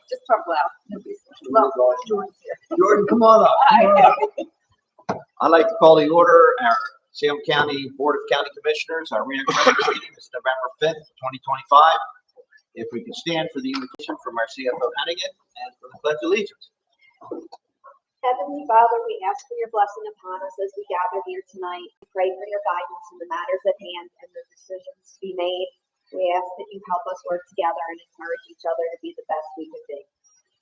Just talk loud. Jordan, come on up. I'd like to call the order our Salem County Board of County Commissioners. Our regular meeting is November 5th, 2025. If we can stand for the invitation from our CFO Hannigan and for the Pledge of Allegiance. Heavenly Father, we ask for your blessing upon us as we gather here tonight. We pray for your guidance in the matters at hand and the decisions to be made. We ask that you help us work together and encourage each other to be the best we can be.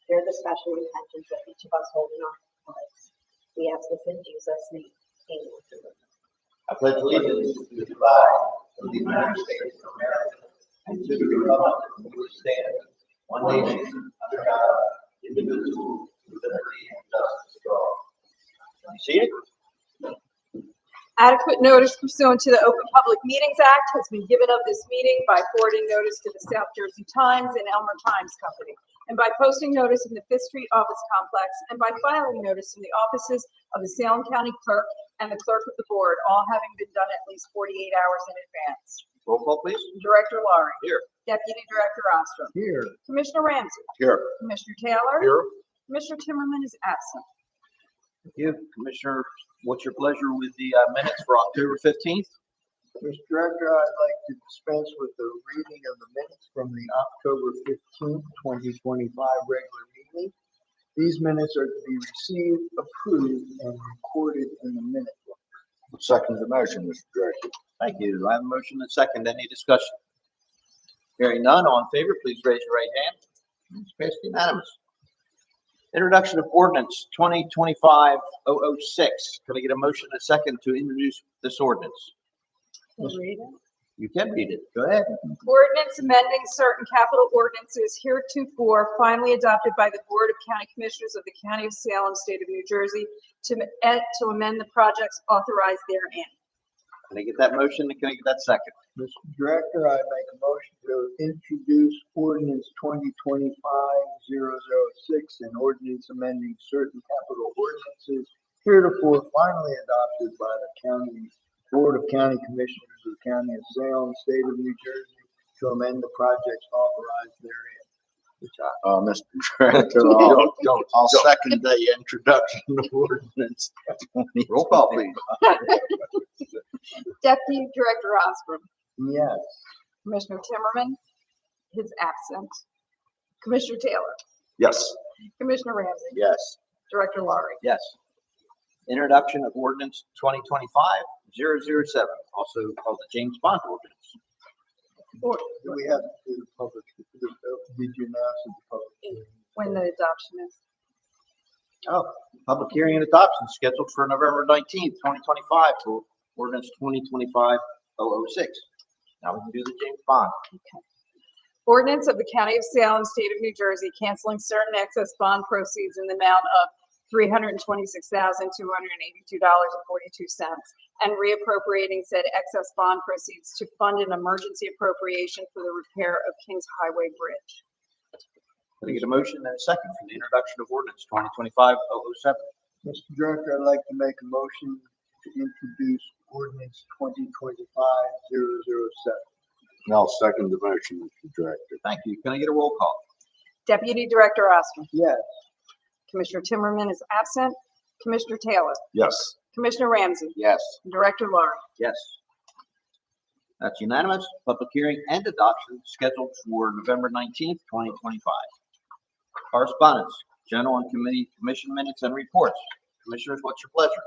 They're the special intentions that each of us hold in our hearts. We ask this in Jesus' name. Amen. I pledge allegiance to the flag of the United States of America and to the republic for which stands one nation under God, indivisible, with liberty and justice for all. Can you see it? Adequate notice pursuant to the Open Public Meetings Act has been given of this meeting by forwarding notice to the South Jersey Times and Elmer Times Company, and by posting notice in the Fifth Street Office Complex, and by filing notice in the offices of the Salem County Clerk and the Clerk of the Board, all having been done at least 48 hours in advance. Roll call, please. Director Laurie. Here. Deputy Director Ostrom. Here. Commissioner Ramsey. Here. Commissioner Taylor. Here. Commissioner Timmerman is absent. Thank you. Commissioner, what's your pleasure with the minutes for October 15th? Mr. Director, I'd like to dispense with the reading of the minutes from the October 15th, 2025 regular meeting. These minutes are to be received, approved, and recorded in the minute book. Second the motion, Mr. Director. Thank you. I have a motion and second. Any discussion? Hearing none, all in favor, please raise your right hand. It's passed unanimous. Introduction of ordinance 2025-006. Can I get a motion and a second to introduce this ordinance? Read it. You can read it. Go ahead. Ordinance amending certain capital ordinances heretofore finally adopted by the Board of County Commissioners of the County of Salem, State of New Jersey, to amend the projects authorized therein. Can I get that motion and can I get that second? Mr. Director, I make a motion to introduce ordinance 2025-006, an ordinance amending certain capital ordinances heretofore finally adopted by the County Board of County Commissioners of the County of Salem, State of New Jersey, to amend the projects authorized therein. Mr. Director, I'll second the introduction of ordinance. Roll call, please. Deputy Director Ostrom. Yes. Commissioner Timmerman is absent. Commissioner Taylor. Yes. Commissioner Ramsey. Yes. Director Laurie. Yes. Introduction of ordinance 2025-007, also called the James Bond ordinance. Do we have to do the public, did you announce the public? When the adoption is. Oh, public hearing and adoption scheduled for November 19th, 2025 for ordinance 2025-006. Now we can do the James Bond. Okay. Ordinance of the County of Salem, State of New Jersey, canceling certain excess bond proceeds in the amount of $326,282.42 and reappropriating said excess bond proceeds to fund an emergency appropriation for the repair of Kings Highway Bridge. Can I get a motion and a second for the introduction of ordinance 2025-007? Mr. Director, I'd like to make a motion to introduce ordinance 2025-007. I'll second the motion, Mr. Director. Thank you. Can I get a roll call? Deputy Director Ostrom. Yes. Commissioner Timmerman is absent. Commissioner Taylor. Yes. Commissioner Ramsey. Yes. Director Laurie. Yes. That's unanimous. Public hearing and adoption scheduled for November 19th, 2025. Correspondence, general and committee commission minutes and reports. Commissioners, what's your pleasure?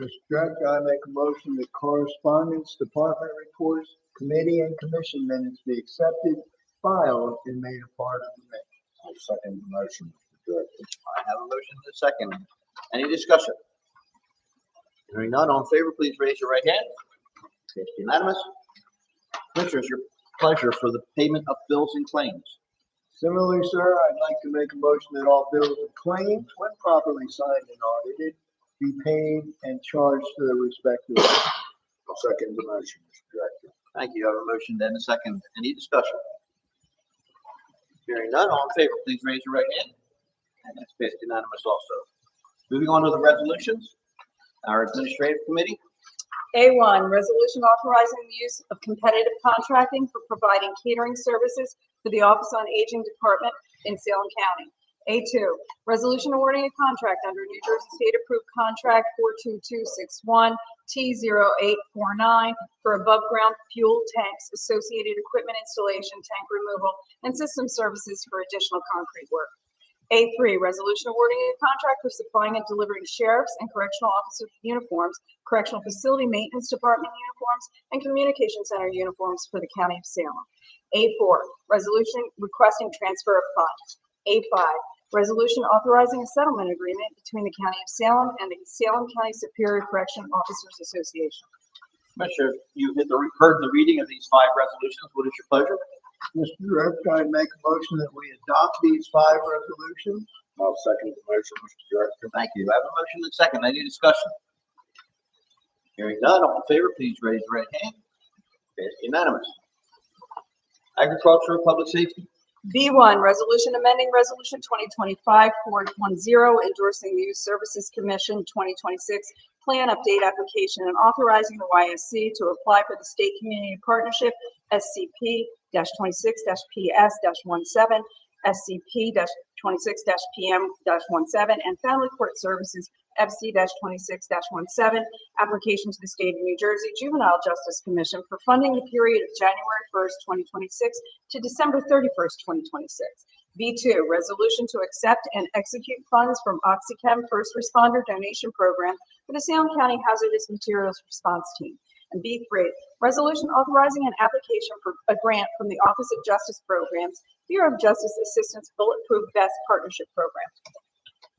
Mr. Director, I make a motion that correspondence, department reports, committee and commission minutes be accepted, filed, and made a part of the minutes. I'll second the motion, Mr. Director. I have a motion and a second. Any discussion? Hearing none, all in favor, please raise your right hand. It's unanimous. Commissioners, your pleasure for the payment of bills and claims. Similarly, sir, I'd like to make a motion that all bills and claims, when properly signed and audited, be paid and charged to their respective. I'll second the motion, Mr. Director. Thank you. I have a motion and a second. Any discussion? Hearing none, all in favor, please raise your right hand. And that's passed unanimous also. Moving on to the resolutions. Our administrative committee. A1, resolution authorizing the use of competitive contracting for providing catering services for the Office on Aging Department in Salem County. A2, resolution awarding a contract under New Jersey State approved contract 42261 T0849 for above-ground fuel tanks, associated equipment installation, tank removal, and system services for additional concrete work. A3, resolution awarding a contract for supplying and delivering sheriff's and correctional officer uniforms, correctional facility maintenance department uniforms, and communication center uniforms for the County of Salem. A4, resolution requesting transfer of funds. A5, resolution authorizing a settlement agreement between the County of Salem and the Salem County Superior Correction Officers Association. Commissioners, you heard the reading of these 5 resolutions. What is your pleasure? Mr. Director, I make a motion that we adopt these 5 resolutions. I'll second the motion, Mr. Director. Thank you. I have a motion and a second. Any discussion? Hearing none, all in favor, please raise your right hand. Passed unanimous. Agriculture and Public Safety. B1, resolution amending resolution 2025-410, endorsing the Youth Services Commission 2026 plan update application and authorizing the YSC to apply for the State Community Partnership SCP-26-PS-17, SCP-26-PM-17, and Family Court Services FC-26-17 application to the State of New Jersey Juvenile Justice Commission for funding the period of January 1st, 2026 to December 31st, 2026. B2, resolution to accept and execute funds from OxyChem First Responder Donation Program for the Salem County Hazardous Materials Response Team. And B3, resolution authorizing an application for a grant from the Office of Justice Programs, Bureau of Justice Assistance Bulletproof Vest Partnership Program.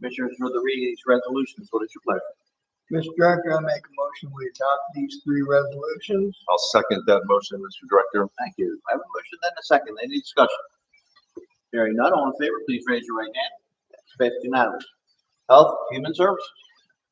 Commissioners, for the reading of these resolutions, what is your pleasure? Mr. Director, I make a motion we adopt these 3 resolutions. I'll second that motion, Mr. Director. Thank you. I have a motion and a second. Any discussion? Hearing none, all in favor, please raise your right hand. Passed unanimous. Health, Human Services.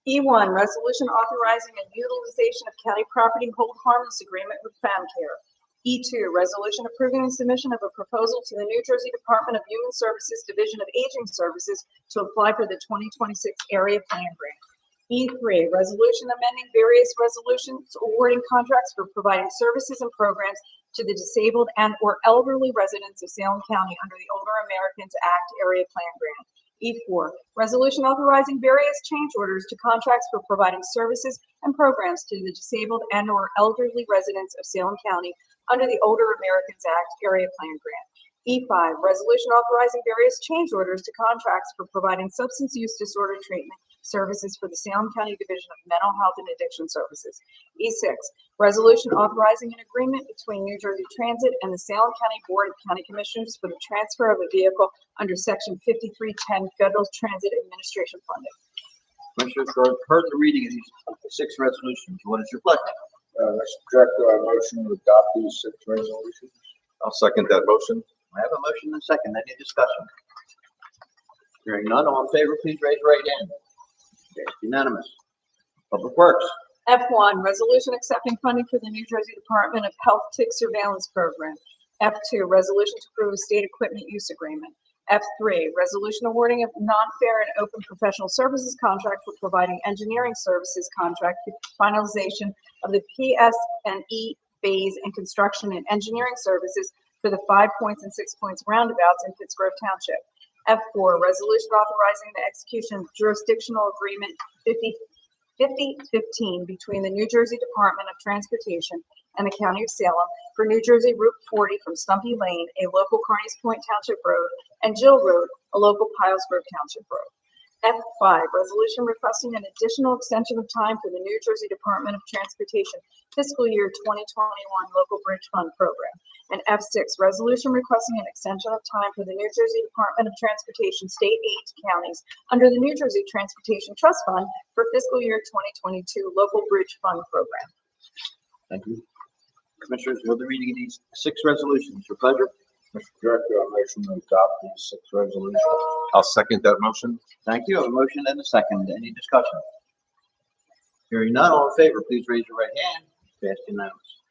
E1, resolution authorizing a utilization of county property hold harmless agreement with FamCare. E2, resolution approving the submission of a proposal to the New Jersey Department of Human Services Division of Aging Services to apply for the 2026 Area Plan Grant. E3, resolution amending various resolutions awarding contracts for providing services and programs to the disabled and/or elderly residents of Salem County under the Older Americans Act Area Plan Grant. E4, resolution authorizing various change orders to contracts for providing services and programs to the disabled and/or elderly residents of Salem County under the Older Americans Act Area Plan Grant. E5, resolution authorizing various change orders to contracts for providing substance use disorder treatment services for the Salem County Division of Mental Health and Addiction Services. E6, resolution authorizing an agreement between New Jersey Transit and the Salem County Board of County Commissioners for the transfer of a vehicle under Section 5310 Federal Transit Administration funding. Commissioners, heard the reading of these 6 resolutions. What is your pleasure? Mr. Director, I motion to adopt these 6 resolutions. I'll second that motion. I have a motion and a second. Any discussion? Hearing none, all in favor, please raise your right hand. Passed unanimous. Public Works. F1, resolution accepting funding for the New Jersey Department of Health Tick Surveillance Program. F2, resolution to approve a state equipment use agreement. F3, resolution awarding a non-fair and open professional services contract for providing engineering services contract for finalization of the PS&E phase and construction and engineering services for the 5 Points and 6 Points roundabouts in Pittsgrove Township. F4, resolution authorizing the execution of jurisdictional agreement 5015 between the New Jersey Department of Transportation and the County of Salem for New Jersey Route 40 from Stumpy Lane, a local Carneys Point Township road, and Jill Road, a local Pilesgrove Township road. F5, resolution requesting an additional extension of time for the New Jersey Department of Transportation fiscal year 2021 local bridge fund program. And F6, resolution requesting an extension of time for the New Jersey Department of Transportation state aid to counties under the New Jersey Transportation Trust Fund for fiscal year 2022 local bridge fund program. Thank you. Commissioners, will the reading of these 6 resolutions. Your pleasure? Mr. Director, I motion to adopt these 6 resolutions. I'll second that motion. Thank you. I have a motion and a second. Any discussion? Hearing none, all in favor, please raise your right hand. Passed unanimous.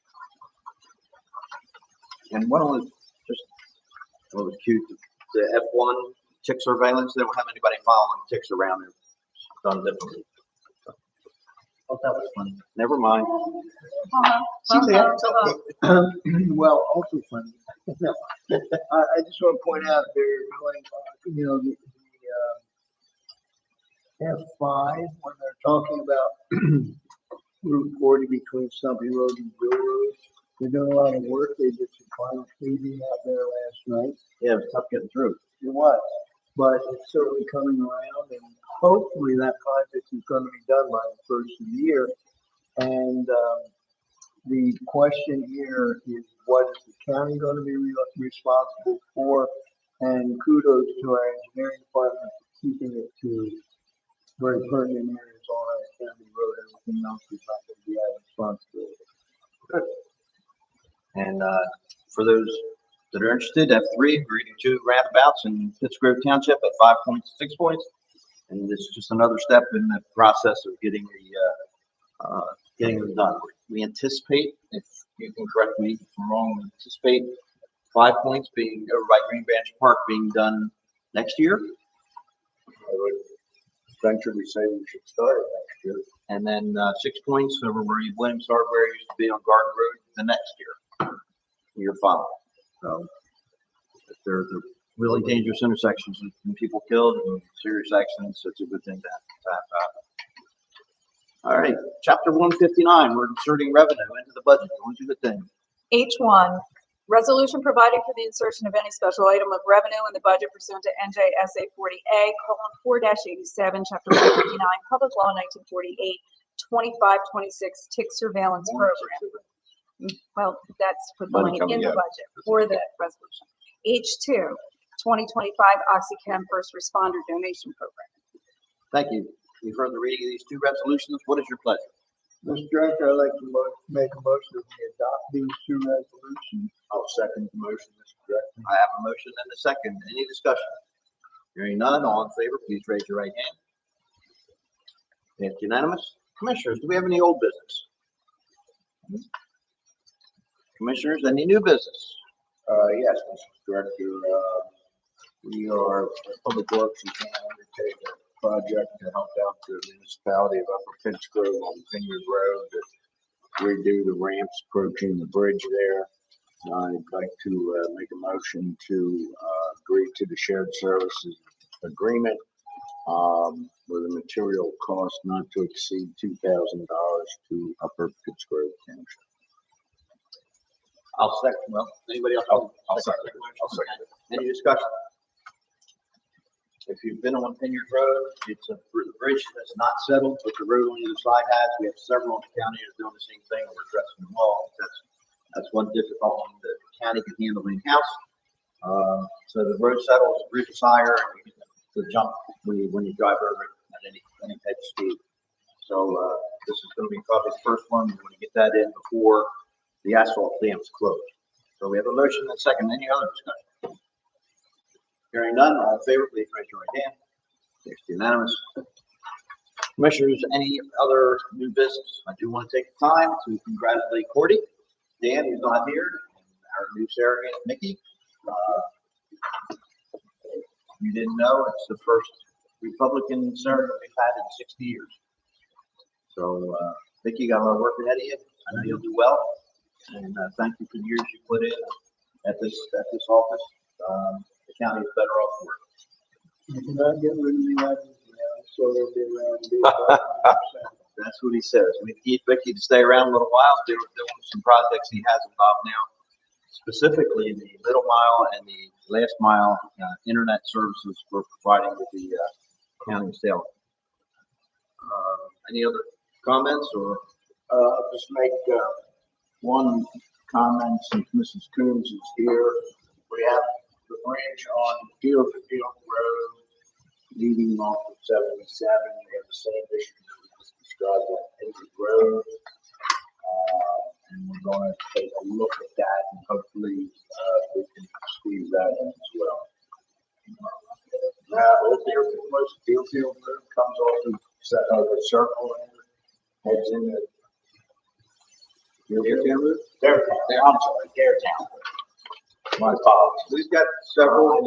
And one was just, what was cute, the F1 tick surveillance, they don't have anybody following ticks around there. Done differently. thought that was funny. Never mind. Uh-huh, See that? uh-huh, uh-huh. Well, also funny. I just want to point out they're going, the F5, when they're talking about Route 40 between Stumpy Road and Bill Road, they're doing a lot of work. They did some final paving out there last night. Yeah, it was tough getting through. It was, but it's certainly coming around, and hopefully that project is going to be done by the first of the year. And the question here is, what is the county going to be responsible for? And kudos to our engineering department for keeping it to very pertinent areas on our county road. Everything else is not going to be our responsibility. Good. And for those that are interested, F3, we're reading 2 roundabouts in Pittsgrove Township at 5 points, 6 points. And this is just another step in the process of getting them done. We anticipate, if you can correct me if I'm wrong, we anticipate 5 points being over by Green Branch Park being done next year. I would venture to say we should start it next year. And then 6 points over where Williams Hardware used to be on Garden Road the next year following. So if there's a really dangerous intersections and people killed and serious accidents, it's a good thing to have happen. All right, chapter 159, we're inserting revenue into the budget. Always a good thing. H1, resolution providing for the insertion of any special item of revenue in the budget pursuant to NJSA 40A:4-87, Chapter 159, Public Law 1948, 2526 Tick Surveillance Program. Well, that's for the money in the budget for the resolution. H2, 2025 OxyChem First Responder Donation Program. Thank you. You've heard the reading of these 2 resolutions. What is your pleasure? Mr. Director, I'd like to make a motion that we adopt these 2 resolutions. I'll second the motion, Mr. Director. I have a motion and a second. Any discussion? Hearing none, all in favor, please raise your right hand. It's unanimous. Commissioners, do we have any old business? Commissioners, any new business? Yes, Mr. Director, we are, Public Works is going to undertake a project to help out the municipality of Upper Pittsgrove on Vineyard Road to redo the ramps approaching the bridge there. I'd like to make a motion to agree to the shared services agreement with a material cost not to exceed $2,000 to Upper Pittsgrove Township. I'll second. Well, anybody else? I'll second it. I'll second it. Any discussion? If you've been on Vineyard Road, it's the bridge that's not settled, but the road on the other side has. We have several in the county that are doing the same thing. We're addressing them all. That's one difficult one that the county can handle in-house. So the road settles, the bridge is higher, and you get the jump when you drive over it at any head speed. So this is going to be probably the first one. We want to get that in before the asphalt dam's closed. So we have a motion and a second. Any other discussion? Hearing none, all in favor, please raise your right hand. It's unanimous. Commissioners, any other new business? I do want to take the time to congratulate Cordy, Dan, who's not here, and our new surrogate, Mickey. You didn't know, it's the first Republican surrogate we've had in 60 years. So, Mickey, got a lot of work ahead of you. I know you'll do well. And thank you for the years you put in at this office. The county is better off for it. You cannot get rid of me like this now, so they'll be around. That's what he says. We need Mickey to stay around a little while. They're doing some projects he has involved now, specifically the middle mile and the last mile internet services we're providing with the county of Salem. Any other comments or? I'll just make one comment since Mrs. Coons is here. We have the bridge on Field to Field Road leading off of 77. We have the same issue that we just described on Hayward Road. And we're going to take a look at that and hopefully we can squeeze that in as well. Old Deerfield Road comes off the circle and heads in the I'm sorry, Daretown. My apologies. We've got several.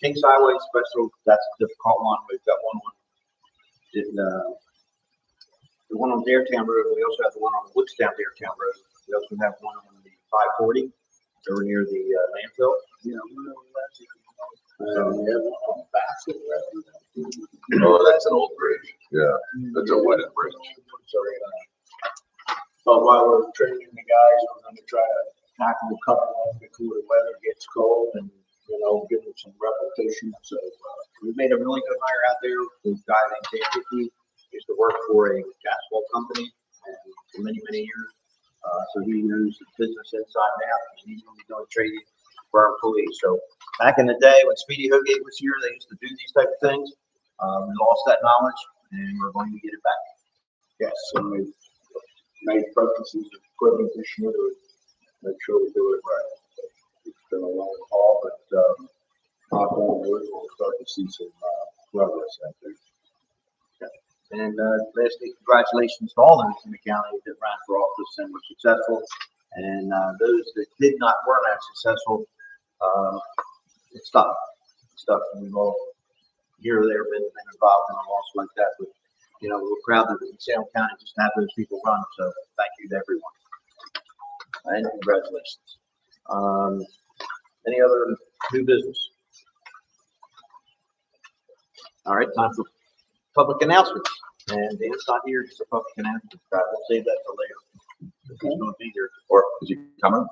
Kings Highway Special, that's a difficult one. We've got one in the one on Daretown Road, we also have the one on Woodstown Daretown Road. We also have one on the 540 over near the landfill. Yeah. We have one on Bassett Road. Oh, that's an old bridge. Yeah, that's a wooden bridge. Sorry. But while we're training the guys, we're gonna try to tackle a couple of them before the weather gets cold and, give them some repetition. So, We've made a really good hire out there. We've got a guy named Dan Hickey, used to work for a asphalt company for many, many years. So he knows the business inside and out, and he's gonna be doing training for our employees. So back in the day when Speedy Hogate was here, they used to do these type of things. We lost that knowledge and we're going to get it back. yes, and we've made purchases of equipment this year to make sure we do it right. It's been a long haul, but, knock on wood, we'll start to see some, progress out there. And lastly, congratulations to all those in the county that ran for office and were successful. And those that did not, weren't as successful, it's tough. It's tough. We've all here or there been involved in a loss like that. But, we're proud that in Salem County just have those people run. So thank you to everyone. And congratulations. Any other new business? All right, time for public announcements. And Dan's not here, just a public announcement. We'll save that for later. He's gonna be here. Or is he coming?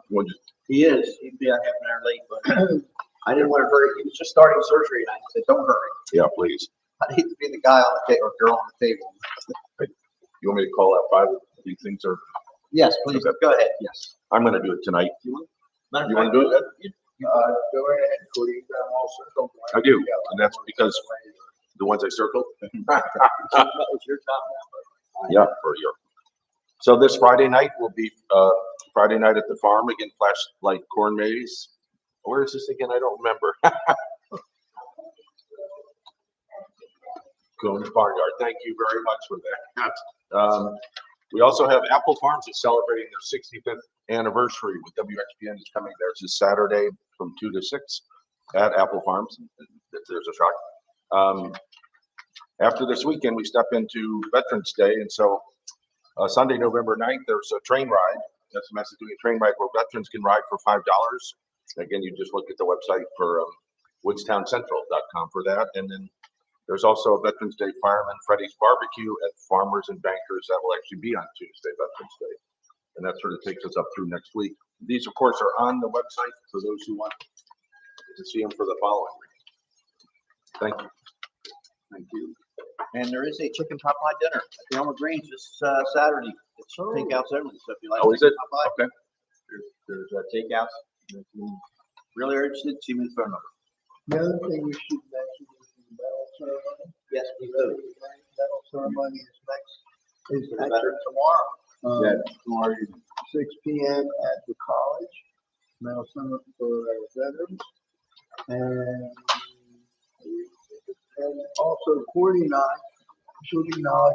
He is. He'd be a half an hour late, but I didn't want to hurry. He was just starting surgery and I said, don't hurry. Yeah, please. I hate to be the guy on the table or girl on the table. You want me to call out 5 of these things, or Yes, please, go ahead, yes. I'm gonna do it tonight. You You wanna do it? Go ahead, Cody, also. I do, and that's because the ones I circled. That was your job now. Yeah, for a year. So this Friday night will be, Friday night at the farm, again, flashlight corn maze. Where is this again? I don't remember. Coons Barnyard, thank you very much for that. We also have Apple Farms is celebrating their 65th anniversary with WXPN is coming there. It's this Saturday from 2 to 6 at Apple Farms. There's a shock. After this weekend, we step into Veterans Day, and so Sunday, November 9th, there's a train ride. SMS is doing a train ride where veterans can ride for $5. Again, you just look at the website for woodstowncentral.com for that. And then there's also a Veterans Day Fireman Freddy's Barbecue at Farmers and Bankers that will actually be on Tuesday, Veterans Day. And that sort of takes us up through next week. These, of course, are on the website for those who want to see them for the following week. Thank you. Thank you. And there is a chicken pot pie dinner at the Elmer Grange this Saturday. It's takeouts only, so if you like. Oh, is it? chicken pot pie, Okay. There's takeouts. If you really are interested, see me the phone number. The other thing we should mention is the medal ceremony. Yes, we The do. medal ceremony is For the actually veterans. tomorrow. Yeah, tomorrow. 6 p.m. at the college, medal ceremony for our veterans. And also Courtney and I, should acknowledge,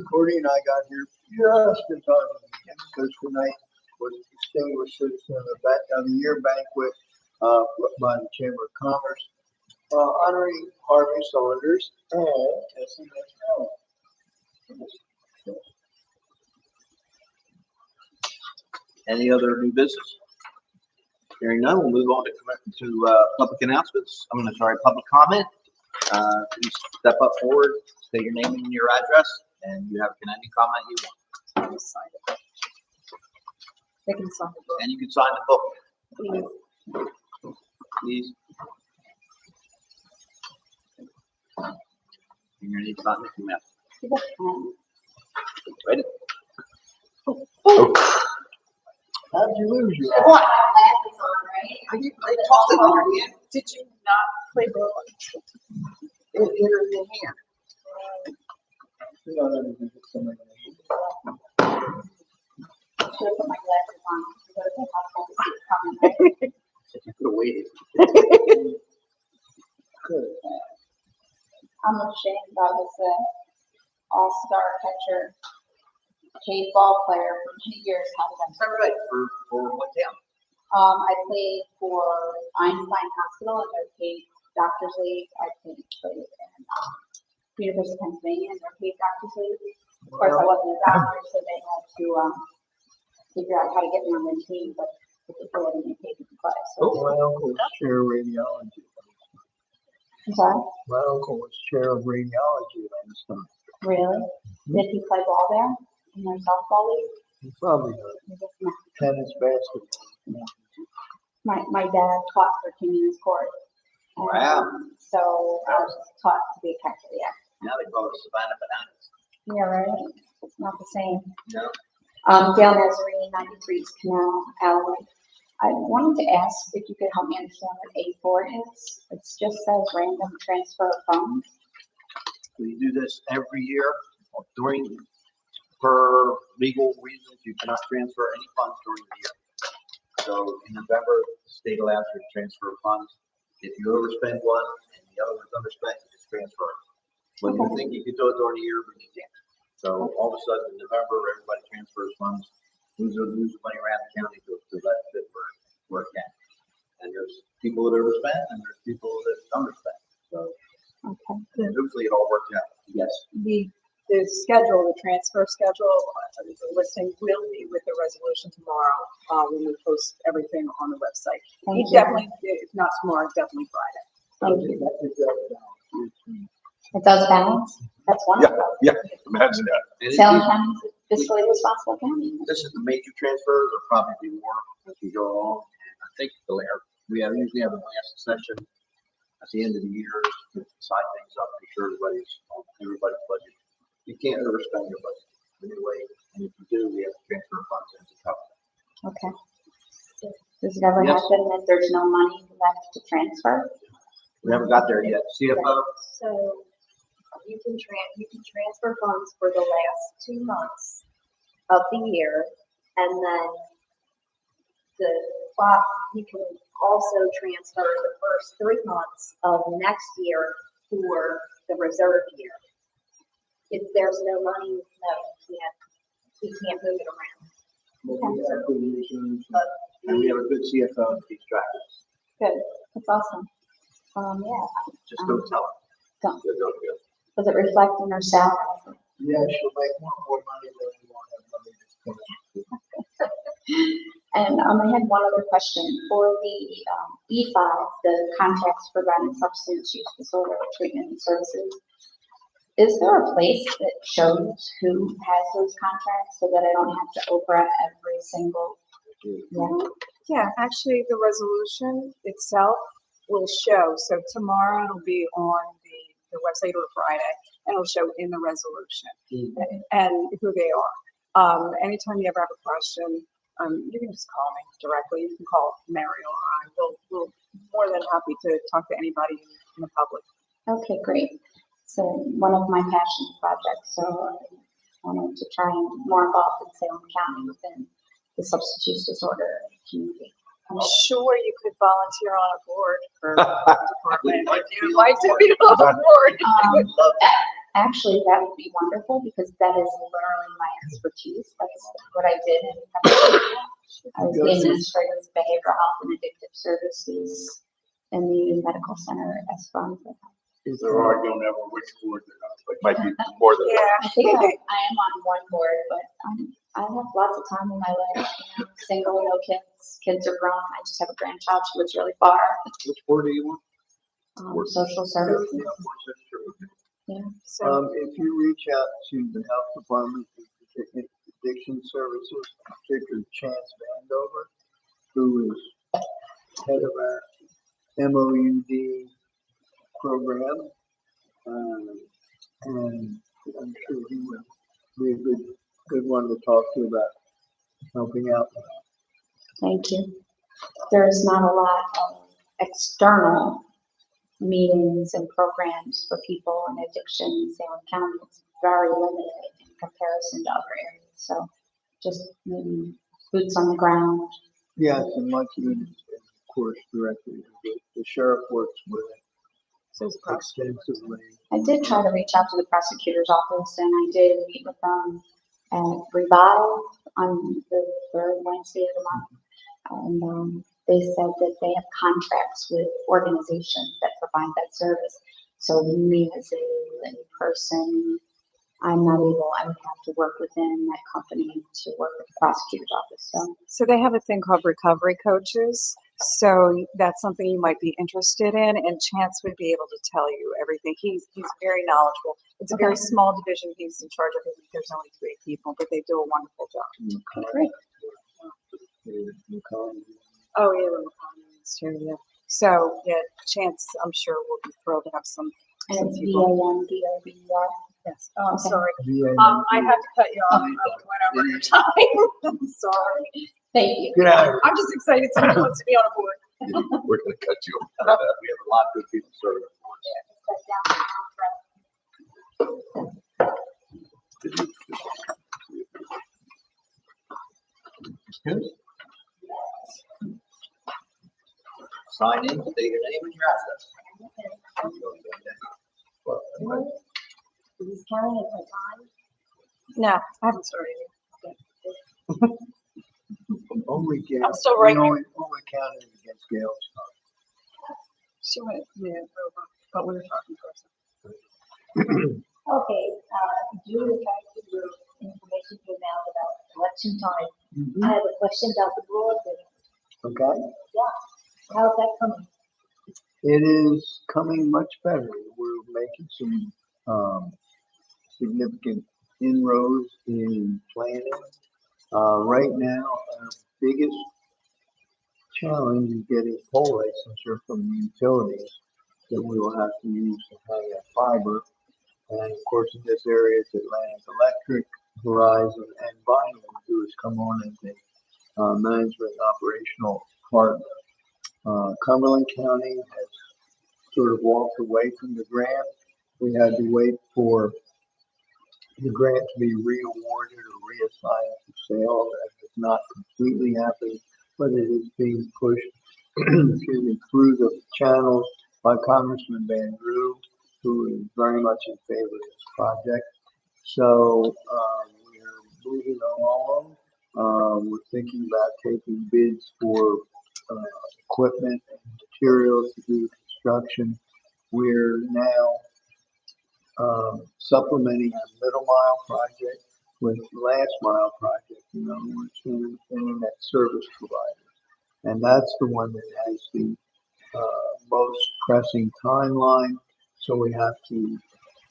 Courtney and I got here just in time for the weekend, because tonight was Distinguished Citizen of the Year banquet by the Chamber of Commerce, honoring Harvey Saunders and SMS. Any other new business? Hearing none, we'll move on to public announcements. Public comment. Please step up forward, state your name and your address, and you have any comment you want. Just sign it. They can sign the book. And you can sign the book, Please. please. You're gonna need to sign Mickey Mouse. Ready? How'd you lose your? What? I tossed it under the end. Did you not play ball? It hit her in the hand. Should have put my glasses on. It would have been helpful to see it coming. If you could have waited. I'm ashamed I was an all-star catcher, paid ball player for 2 years. All right, for what town? I played for Einstein Hospital and their paid Doctors League. I played in University of Pennsylvania and their paid Doctors League. Of course, I wasn't a doctor, so they had to, figure out how to get me on their team, but before they didn't take it to play, so. My uncle was chair of radiology. I'm sorry, My uncle was chair of radiology last time. really? Did he play ball there, in their softball league? He probably He just not. tennis, basketball. My dad taught for King Hughes Court. And, Wow. So I was taught to be a catcher, yeah. Now they call it Savannah Bananas. Yeah, right? It's not the same. No. Gail Nazarene, 93 East Canal, Alley. I wanted to ask if you could help me understand what A4 is. It just says random transfer of funds. We do this every year during, for legal reasons, you cannot transfer any funds during the year. So in November, the state allows you to transfer funds. If you overspend one and the other one's underspent, you just transfer it. When you think you could do it during the year, but you can't. So all of a sudden in November, everybody transfers funds, moves money around the county to let it where it can. And there's people that overspend and there's people that underspend. So Okay. usually it all works out. Yes. The schedule, the transfer schedule, the listing will be with the resolution tomorrow. We will post everything on the website. Thank you. Definitely, if not tomorrow, definitely Friday. Thank you. It does balance? That's wonderful. Yeah, imagine that. And Salem County is fiscally responsible county. this is the major transfers, or probably more as we go along. And I think we usually have a last session at the end of the year to decide things up, make sure everybody's on everybody's budget. You can't overspend your budget anyway, and if you do, we have to transfer funds into cover. Okay. Does it ever Yes. happen that there's no money left to transfer? We haven't got there yet. CFO, So you can transfer funds for the last 2 months of the year, and then you can also transfer the first 3 months of next year for the reserve year. If there's no money, no, you can't move it around. and we have a good CFO that keeps track of this. Good, that's awesome. Yeah, Just don't tell them. don't, They're going good. does it reflect in her salary? Yeah, she'll make more money than we want to have money to spend. And I had one other question for the E5, the contracts for providing substance use disorder treatment and services. Is there a place that shows who has those contracts so that I don't have to Oprah every single? Yeah. Yeah, actually, the resolution itself will show. So tomorrow it'll be on the website or Friday, and it'll show in the resolution and who they are. Anytime you ever have a question, you can just call me directly. You can call Mary or I. We'll more than happy to talk to anybody in the public. Okay, great. So one of my passion projects, so I wanted to try and more involved in Salem County within the substance use disorder community. I'm sure you could volunteer on a board for the department if you'd like to be on the board. Actually, that would be wonderful because that is literally my expertise. That's what I did in Pennsylvania. I was the administrator of behavioral health and addictive services in the medical center as fund. They're arguing over which board they're on, like might be more than one. Yeah. I think I am on one board, but I have lots of time in my life. You know, single, no kids. Kids are grown. I just have a grandchild. She lives really far. Which board do you want? Social services. Yeah. So, If you reach out to the health department, addiction services, particularly Chance Vandover, who is head of our MOUD program, and I'm sure he would be a good one to talk to about helping out. Thank you. There's not a lot of external meetings and programs for people in addiction in Salem County. It's very limited in comparison to other areas. So just maybe boots on the ground. Yes, and much of it is, of course, directly. The sheriff works with it extensively. I did try to reach out to the prosecutor's office and I did meet with them at Revive on the third Wednesday of the month. And they said that they have contracts with organizations that provide that service. So me as a lay person I'm not able, I would have to work within that company to work with the prosecutor's office, so. So they have a thing called recovery coaches. So that's something you might be interested in, and Chance would be able to tell you everything. He's very knowledgeable. It's a very Okay. small division. He's in charge of it. There's only 3 people, but they do a wonderful job. Great. Oh, yeah, the economists too, yeah. So, yeah, Chance, I'm sure will be thrilled to have some And it's people. VANDOBER. Yes. Oh, I'm Okay. sorry. VA. I have to cut you off. I went over your time. I'm sorry. Thank you. Get out of I'm just excited someone wants to be on a board. We're gonna cut you off. We have a lot of good people serving for Good. Sign in, state your name and your address. Is this counting at my time? No, I haven't started yet. Only Gail. I'm still writing. Only counted against Gail's. She went, yeah, over, but we were talking first. Okay, Julie tried to do information to now about election time. I have a question about the broadband. Okay, How's that coming? it is coming much better. We're making some significant inroads in planning. Right now, our biggest challenge is getting pole licensure from the utilities that we will have to use to hang up fiber. And of course, in this area, it's Atlantic Electric, Verizon, and Bynum, who has come on as a management and operational partner. Cumberland County has sort of walked away from the grant. We had to wait for the grant to be re-awarded or reassigned to sale. That has not completely happened, but it is being pushed excuse me, through the channels by Congressman Van Drew, who is very much in favor of this project. So we're moving along. We're thinking about taking bids for equipment and materials to do construction. We're now supplementing our middle mile project with last mile project, in other words, internet service provider. And that's the one that has the most pressing timeline. So we have to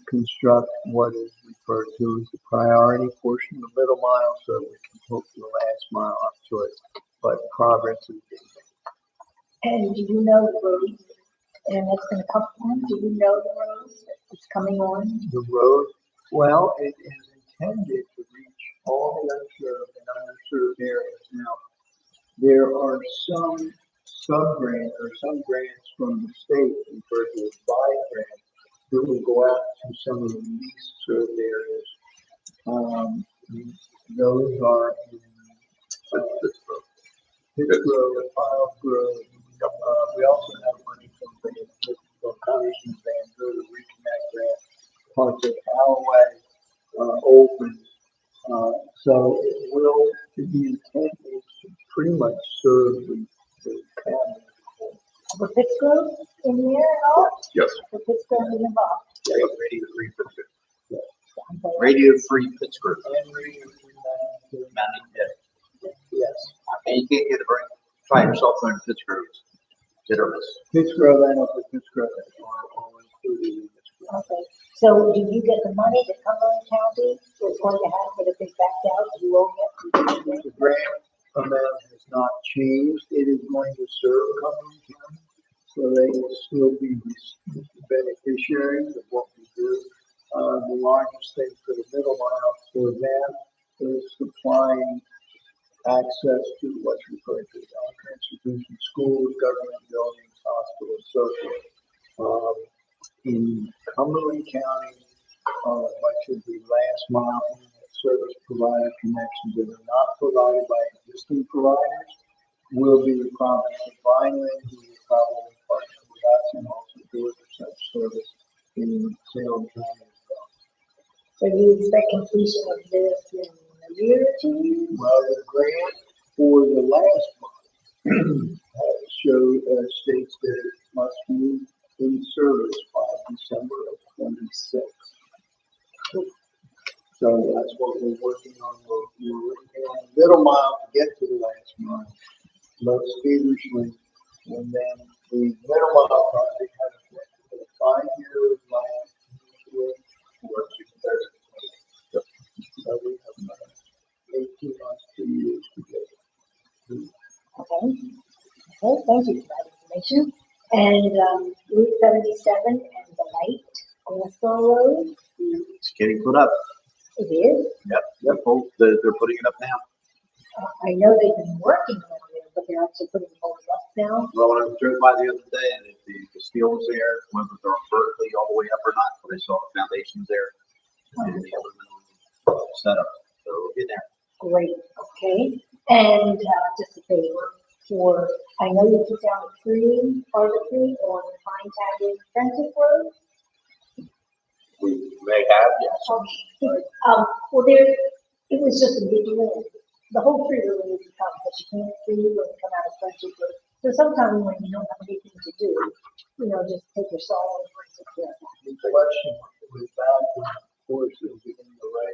construct what is referred to as the priority portion of the middle mile so that we can hook the last mile up to it. But progress is being made. And do you know the roads? And that's gonna come on, do you know the roads it's coming on? The road, well, it is intended to reach all the unserved and underserved areas. Now, there are some sub-grants or some grants from the state referred to as buy grants that will go out to some of the least served areas. Those are in Pittsgrove, Pilesgrove. We also have money from Congressman Van Drew to reconnect grant, parts of Alloway, Open. So it will, the intent is to pretty much serve the county. For Pittsgrove in there at all? Yes. For Pittsgrove is involved? Radio Free Pittsburgh. Okay. Radio Free Pittsburgh. And Radio Free Mountain, Mountain, yeah. yes. And you can't get a break. Try your cell phone in Pittsburgh. Hit or miss. Pittsgrove and Upper Pittsgrove are all included in this. Okay, so do you get the money that Cumberland County is going to have for the big back out, you won't get? The grant amount has not changed. It is going to serve Cumberland County, so they will still be beneficiaries of what we do. The largest thing for the middle mile for them is supplying access to what's referred to as institutions, schools, government buildings, hospitals, so forth. In Cumberland County, much of the last mile internet service provider connections that are not provided by existing providers will be the province of Vineland, who will probably partner with us and also deliver such service in Salem County as well. So you expect completion of this in a year or two? Well, the grant for the last month states that it must be in service by December of 26. So that's what we're working on. We're working on a middle mile to get to the last mile, most feverishly. And then the middle mile project has a 5-year life. So we have 18 months, 2 years to get. Okay. Okay, thank you for that information. And, Route 77 and the light on Westboro Road, It's getting put up. it is. Yep, they're putting it up now. I know they've been working on it, but they're actually putting the poles up now. Well, when I drove by the other day and the steel was there, whether they're vertically all the way up or not, but I saw the foundations there. And the aluminum setup, so we'll get there. Great, okay. And, just a favor for, I know you took down a tree, part of the tree on Pine Tavern Friendship Road. We may have, yes. Okay. Well, there, it was just a big limb. The whole tree really needs to come, but you can't see when you come out of Friendship Road. So sometimes when you don't have anything to do, just take your saw and bring it there. The question was that when horses in the way.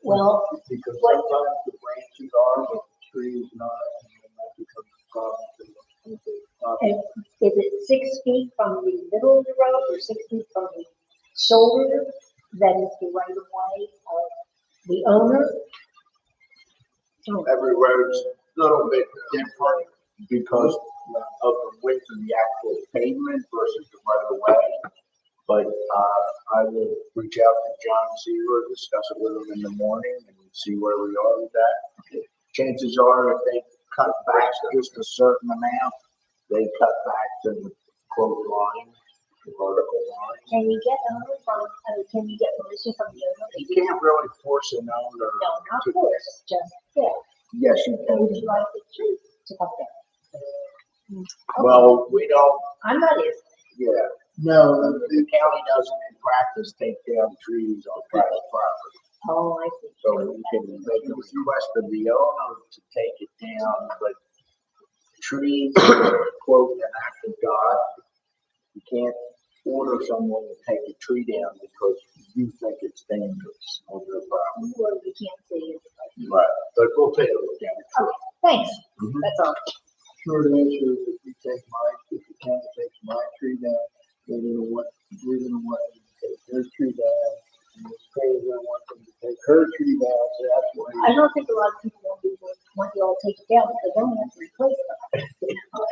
Well, Because what- sometimes the branches are, but the tree is not, and then that becomes a problem. and is it 6 feet from the middle of the road or 6 feet from the shoulder that is the right of way of the owner? Every road's a little bit different because of the width of the actual pavement versus the right of way. But, I will reach out to John Seaver, discuss it with him in the morning and see where we are with that. Chances are if they cut back just a certain amount, they cut back to the quote line, the vertical line. Can you get can you get permission from the owner? You can't really force an owner. No, not force, just, yeah. Yes, you So would can. you like the tree to come down? Well, we don't, I'm not is. yeah, No, the county doesn't in practice take down trees on private property. Oh, I see. So we can make a request of the owner to take it down, but trees, quote, an act of God. You can't order someone to take a tree down because you think it's dangerous on your property. Well, we can't see it. Right, but we'll take a look at it. Okay, thanks. Mhm. That's all. short answer is if you take if the county takes my tree down, we're gonna want them to take their tree down. And the sprayers gonna want them to take her tree down, so that's why. I don't think a lot of people want you all to take it down because they don't have to replace them.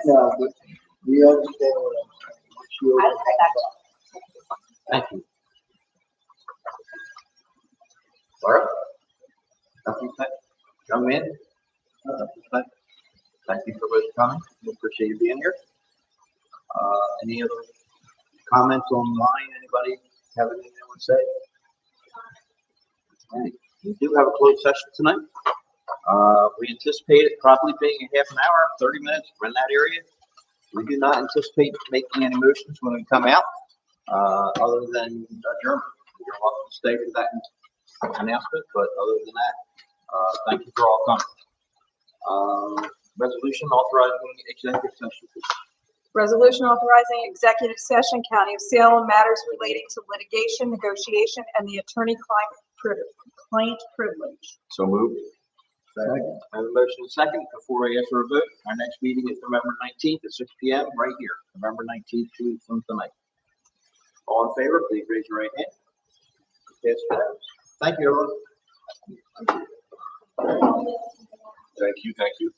No, but we understand what I'm saying. Once you I open got that you. Thank you. Laura? Nothing, young man? Thank you for coming. We appreciate you being here. Any other comments online? Anybody have anything they want to say? All right. We do have a closed session tonight. We anticipate it probably being a half an hour, 30 minutes, in that area. We do not anticipate making any motions when we come out, other than adjournment. You're welcome to stay for that announcement, but other than that, thank you for all coming. Resolution authorizing executive session. Resolution authorizing executive session, County of Salem, matters relating to litigation, negotiation, and the attorney-client privilege. So moved. Second. I have a motion and second. Before I ask for a vote, our next meeting is November 19th at 6 p.m. right here. November 19th, 2 weeks from tonight. All in favor, please raise your right hand. Yes, thank you, everyone. Thank you, thank you.